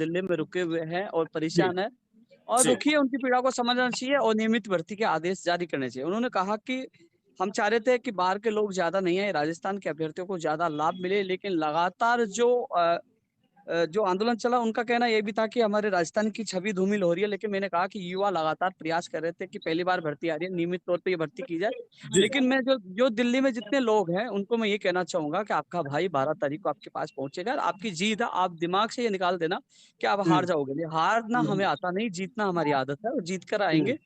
दिल्ली में रुके हुए हैं और जी, परेशान है और जी। दुखी है, उनकी पीड़ा को समझना चाहिए और नियमित भर्ती के आदेश जारी करने चाहिए। उन्होंने कहा कि हम चाह रहे थे कि बाहर के लोग ज़्यादा नहीं आए, राजस्थान के अभ्यर्थियों को ज़्यादा लाभ मिले, लेकिन लगातार जो आंदोलन चला, उनका कहना ये भी था कि हमारे राजस्थान की छवि धूमिल हो रही है। लेकिन मैंने कहा कि युवा लगातार प्रयास कर रहे थे कि पहली बार भर्ती आ रही है, नियमित तौर पे ये भर्ती की जाए। जी। लेकिन मैं जो जो दिल्ली में जितने लोग हैं, उनको मैं ये कहना चाहूँगा कि आपका भाई 12 तारीख को आपके पास पहुँचेगा। आपकी जीत है, आप दिमाग से ये निकाल देना कि आप हुँ, हार जाओगे नहीं। हारना हमें हुँ, आता नहीं, जीतना हमारी आदत है और जीत कर हुँ, आएँगे।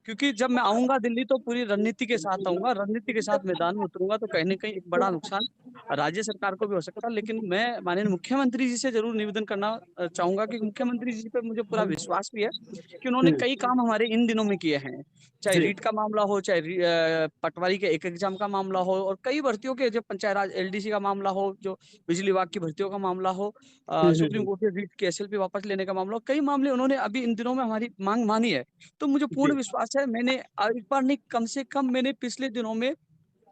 क्योंकि जब मैं आऊँगा दिल्ली तो पूरी रणनीति के साथ आऊँगा, रणनीति के साथ मैदान में उतरूँगा, तो कहीं न कहीं एक बड़ा नुकसान राज्य सरकार को भी हो सकता है। लेकिन मैं माननीय मुख्यमंत्री जी से ज़रूर निवेदन करना चाहूँगा कि मुख्यमंत्री जी पे मुझे पूरा विश्वास भी है कि उन्होंने हुँ। कई काम हमारे इन दिनों में किए हैं। चाहे जी, रीट का मामला हो, चाहे पटवारी के एक एग्ज़ाम का मामला हो और कई भर्तियों के जो पंचायत राज एलडीसी का मामला हो, जो बिजली विभाग की भर्तियों का मामला हो, हुँ, हुँ, सुप्रीम हुँ। कोर्ट के रीट के एसएलपी वापस लेने का मामला हो, कई मामले उन्होंने अभी इन दिनों में हमारी माँग मानी है। तो मुझे पूर्ण जी, विश्वास है, मैंने एक बार नहीं, कम से कम मैंने पिछले दिनों में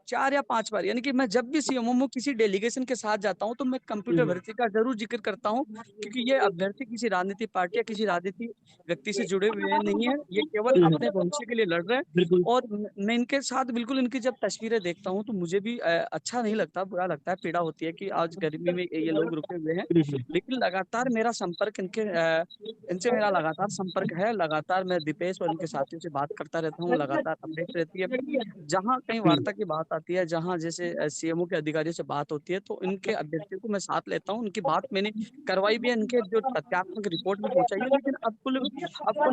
4 या 5 बार, यानी कि मैं जब भी सीएमओ किसी डेलीगेशन के साथ जाता हूँ, तो मैं हुँ, कंप्यूटर हुँ। भर्ती का ज़रूर ज़िक्र करता हूँ, क्योंकि ये अभ्यर्थी किसी राजनीतिक पार्टी या किसी राजनीतिक व्यक्ति से जुड़े हुए नहीं हैं। ये केवल हुँ, अपने हुँ। भविष्य के लिए लड़ रहे हैं बिल्कुल। और मैं इनके साथ बिल्कुल, इनकी जब तस्वीरें देखता हूँ, तो मुझे भी अच्छा नहीं लगता, बुरा लगता है, पीड़ा होती है कि आज गर्मी में ये लोग रुके हुए हैं। हुँ, हुँ। लेकिन लगातार मेरा संपर्क इनसे मेरा लगातार संपर्क है, लगातार मैं दीपेश और इनके साथियों से बात करता रहता हूँ, लगातार अपडेट रहती है। जहाँ कहीं हुँ, वार्ता की बात आती है, जहाँ जैसे सीएमओ के अधिकारियों से बात होती है, तो इनके अभ्यर्थियों को मैं साथ लेता हूँ। उनकी बात मैंने करवाई भी है, इनके जो तथ्यात्मक रिपोर्ट भी पहुँचाई है, लेकिन अब कुल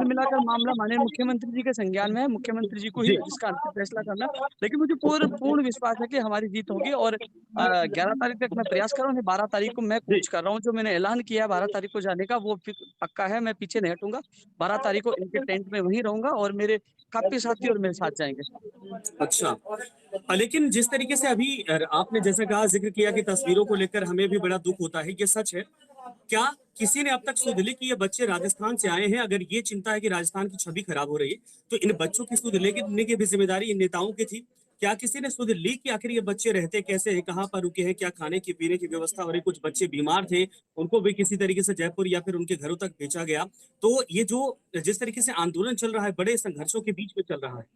मिलाकर मामला माननीय मुख्यमंत्री जी के संज्ञान में है, मुख्यमंत्री जी को ही जी। इसका अंतिम फैसला करना है। लेकिन मुझे पूर्ण पूर्ण विश्वास है कि हमारी जीत होगी और 11 तारीख तक मैं प्रयास कर रहा हूँ, 12 तारीख को मैं जी। कूच कर रहा हूँ। जो मैंने ऐलान किया है 12 तारीख को जाने का, वो पक्का है, मैं पीछे नहीं हटूँगा। 12 तारीख को इनके टेंट में वहीं रहूँगा और मेरे काफ़ी साथी और मेरे साथ जाएँगे। अच्छा। लेकिन जिस तरीके से अभी आपने जैसा कहा ज़िक्र किया कि तस्वीरों को लेकर हमें भी बड़ा दुःख होता है, ये सच है। क्या किसी ने अब तक सुध ली कि ये बच्चे राजस्थान से आए हैं? अगर ये चिंता है कि राजस्थान की छवि खराब हो रही है, तो इन बच्चों की सुध लेने की भी ज़िम्मेदारी इन नेताओं की थी। क्या किसी ने सुध ली कि आखिर ये बच्चे रहते कैसे हैं? कहाँ पर रुके हैं? क्या खाने की पीने की व्यवस्था हो रही? कुछ बच्चे बीमार थे, उनको भी किसी तरीके से जयपुर या फिर उनके घरों तक भेजा गया। तो ये जो जिस तरीके से आंदोलन चल रहा है, बड़े संघर्षों के बीच में चल रहा है।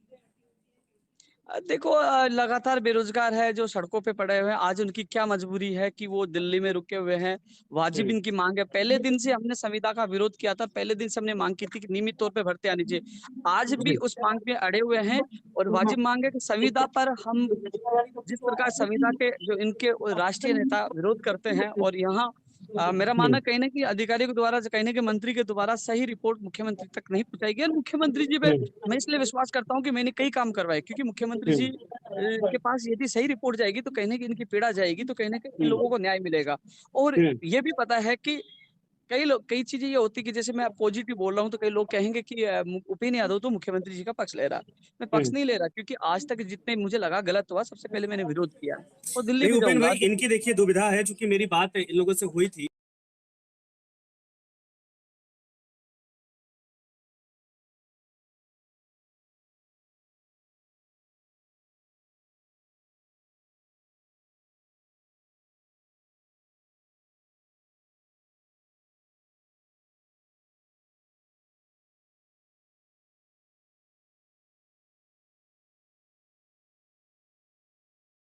देखो, लगातार बेरोज़गार है, जो सड़कों पे पड़े हुए हैं, आज उनकी क्या मजबूरी है कि वो दिल्ली में रुके हुए हैं, वाजिब हुँ। इनकी माँग है। पहले दिन से हमने संविदा का विरोध किया था, पहले दिन से हमने माँग की थी कि नियमित तौर पे भर्ती आनी चाहिए। आज भी जी। उस माँग पे अड़े हुए हैं और वाजिब माँग है कि संविदा पर हम जिस प्रकार संविदा के जो इनके राष्ट्रीय नेता विरोध करते हैं और यहाँ मेरा मानना है हुँ, कहीं न कहीं अधिकारियों के द्वारा, कहीं न कहीं मंत्री के द्वारा सही रिपोर्ट मुख्यमंत्री तक नहीं पहुँचाई गई और मुख्यमंत्री जी पे हुँ, मैं इसलिए विश्वास करता हूँ कि मैंने कई काम करवाए, क्योंकि मुख्यमंत्री जी हुँ, के पास यदि सही रिपोर्ट जाएगी, तो कहीं न कहीं इनकी पीड़ा जाएगी, तो कहीं न कहीं इन हुँ, लोगों को न्याय मिलेगा। और हुँ, ये भी पता है कि कई चीज़ें ये होती है कि जैसे मैं पॉजिटिव बोल रहा हूँ, तो कई लोग कहेंगे कि उपेंद्र यादव तो मुख्यमंत्री जी का पक्ष ले रहा है। मैं पक्ष हुँ। नहीं ले रहा, क्योंकि आज तक जितने मुझे लगा गलत हुआ, सबसे पहले मैंने विरोध किया है और दिल्ली नहीं भी उपेंद्र जाऊँगा। भाई, इनकी देखिए दुविधा है, चूँकि मेरी बात इन लोगों से हुई थी।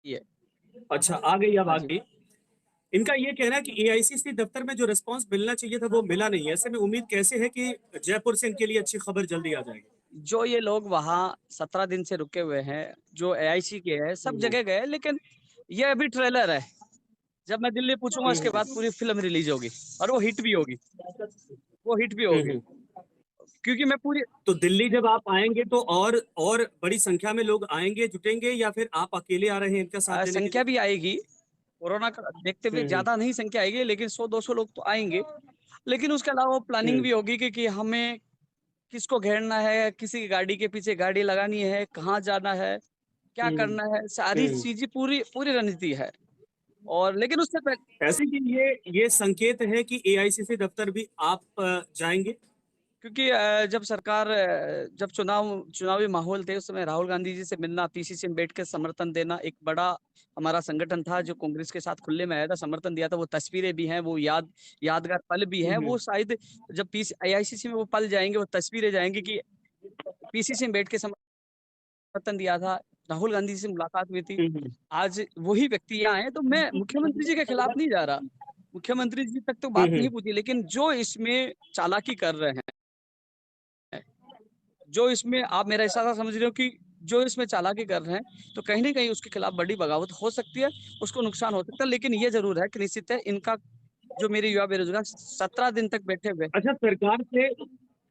ये अच्छा, आ गई, अब हाँ आ जी। गई। इनका ये कहना है कि एआईसीसी दफ्तर में जो रिस्पांस मिलना चाहिए था, वो मिला नहीं है। ऐसे में उम्मीद कैसे है कि जयपुर से इनके लिए अच्छी खबर जल्दी आ जाएगी? जो ये लोग वहाँ 17 दिन से रुके हुए हैं, जो एआईसी के हैं, हुँ, सब हुँ। जगह गए, लेकिन ये अभी ट्रेलर है। जब मैं दिल्ली पहुँचूँगा, हुँ, उसके बाद हुँ। पूरी फ़िल्म रिलीज़ होगी और वो हिट भी होगी, वो हिट भी हुँ, होगी। हुँ। क्योंकि मैं पूरी तो दिल्ली जब आप आएँगे तो और बड़ी संख्या में लोग आएँगे, जुटेंगे या फिर आप अकेले आ रहे हैं इनका साथ देने के संख्या लिए? भी आएगी, कोरोना का देखते हुए हुँ, हुँ। ज़्यादा नहीं संख्या आएगी, लेकिन 100-200 लोग तो आएँगे। लेकिन उसके अलावा प्लानिंग हुँ, भी होगी कि हमें किसको घेरना है, किसी की गाड़ी के पीछे गाड़ी लगानी है, कहाँ जाना है, क्या हुँ, करना है, सारी हुँ। चीज़ें पूरी पूरी रणनीति है। और लेकिन उससे पहले, ऐसे कि ये संकेत है कि एआईसीसी दफ्तर भी आप जाएँगे? क्योंकि जब चुनावी माहौल थे उस समय राहुल गांधी जी से मिलना, पीसी सिंह बैठ के समर्थन देना, एक बड़ा हमारा संगठन था जो कांग्रेस के साथ खुले में आया था, समर्थन दिया था। वो तस्वीरें भी हैं, वो यादगार पल भी हैं। वो शायद जब पीसी एआईसीसी में वो पल जाएंगे, वो तस्वीरें जाएंगी कि पीसी सिंह बैठ के समर्थन दिया था, राहुल गांधी जी से मुलाकात हुई थी। आज वही व्यक्ति यहाँ है, तो मैं मुख्यमंत्री जी के खिलाफ नहीं जा रहा, मुख्यमंत्री जी तक तो बात नहीं पूछी, लेकिन जो इसमें चालाकी कर रहे हैं, जो इसमें आप मेरा इशारा समझ रहे हो कि जो इसमें चालाकी कर रहे हैं, तो कहीं न कहीं उसके खिलाफ बड़ी बगावत हो सकती है, उसको नुकसान हो सकता है। लेकिन ये ज़रूर है कि निश्चित है इनका जो मेरे युवा बेरोज़गार 17 दिन तक बैठे हुए। अच्छा, सरकार से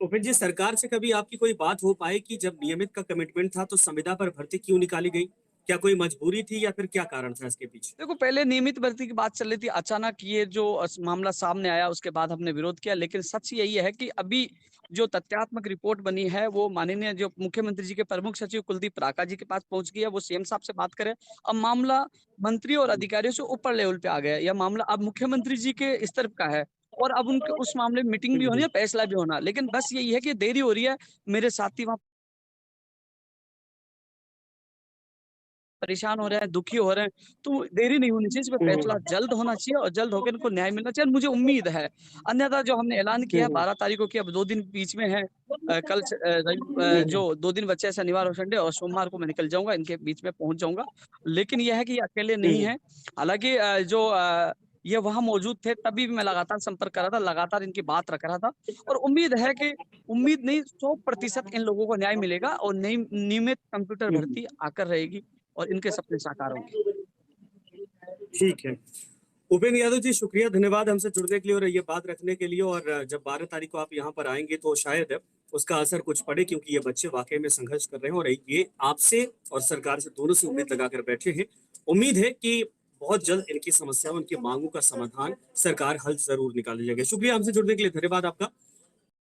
उपेंद्र जी, सरकार से कभी आपकी कोई बात हो पाई कि जब नियमित का कमिटमेंट था तो संविदा पर भर्ती क्यों निकाली गई? क्या कोई मजबूरी थी या फिर क्या कारण था इसके पीछे? देखो, पहले नियमित भर्ती की बात चल रही थी, अचानक ये जो मामला सामने आया उसके बाद हमने विरोध किया। लेकिन सच यही है कि अभी जो तथ्यात्मक रिपोर्ट बनी है वो माननीय जो मुख्यमंत्री जी के प्रमुख सचिव कुलदीप राका जी के पास पहुंच गई है, वो सीएम साहब से बात करें। अब मामला मंत्री और अधिकारियों से ऊपर लेवल पे आ गया है। यह मामला अब मुख्यमंत्री जी के स्तर का है और अब उनके उस मामले में मीटिंग भी होनी है, फैसला भी होना। लेकिन बस यही है कि देरी हो रही है, मेरे साथी वहाँ परेशान हो रहे हैं, दुखी हो रहे हैं, तो देरी नहीं होनी चाहिए, इस पे फैसला जल्द होना चाहिए और जल्द होकर इनको न्याय मिलना चाहिए। मुझे उम्मीद है, अन्यथा जो हमने ऐलान किया है 12 तारीख को कि अब 2 दिन बीच में है, जो 2 दिन बचे हैं, शनिवार और संडे, और सोमवार को मैं निकल जाऊँगा, इनके बीच में पहुँच जाऊँगा। लेकिन ये है कि ये अकेले नहीं हैं, हालाँकि ये वहाँ मौजूद थे, तभी भी मैं लगातार संपर्क कर रहा था, लगातार इनकी बात रख रहा था और उम्मीद नहीं, 100% इन लोगों को न्याय मिलेगा और नई नियमित कंप्यूटर भर्ती आकर रहेगी और इनके सपने साकार होंगे। ठीक है। उपेंद्र यादव जी, शुक्रिया, धन्यवाद हमसे जुड़ने के लिए और ये बात रखने के लिए। और जब 12 तारीख को आप यहाँ पर आएंगे तो शायद उसका असर कुछ पड़े, क्योंकि ये बच्चे वाकई में संघर्ष कर रहे हैं और ये आपसे और सरकार से दोनों से उम्मीद लगाकर बैठे हैं। उम्मीद है कि बहुत जल्द इनकी समस्याओं, उनकी मांगों का समाधान सरकार हल जरूर निकाल जाएगी। शुक्रिया हमसे जुड़ने के लिए, धन्यवाद आपका।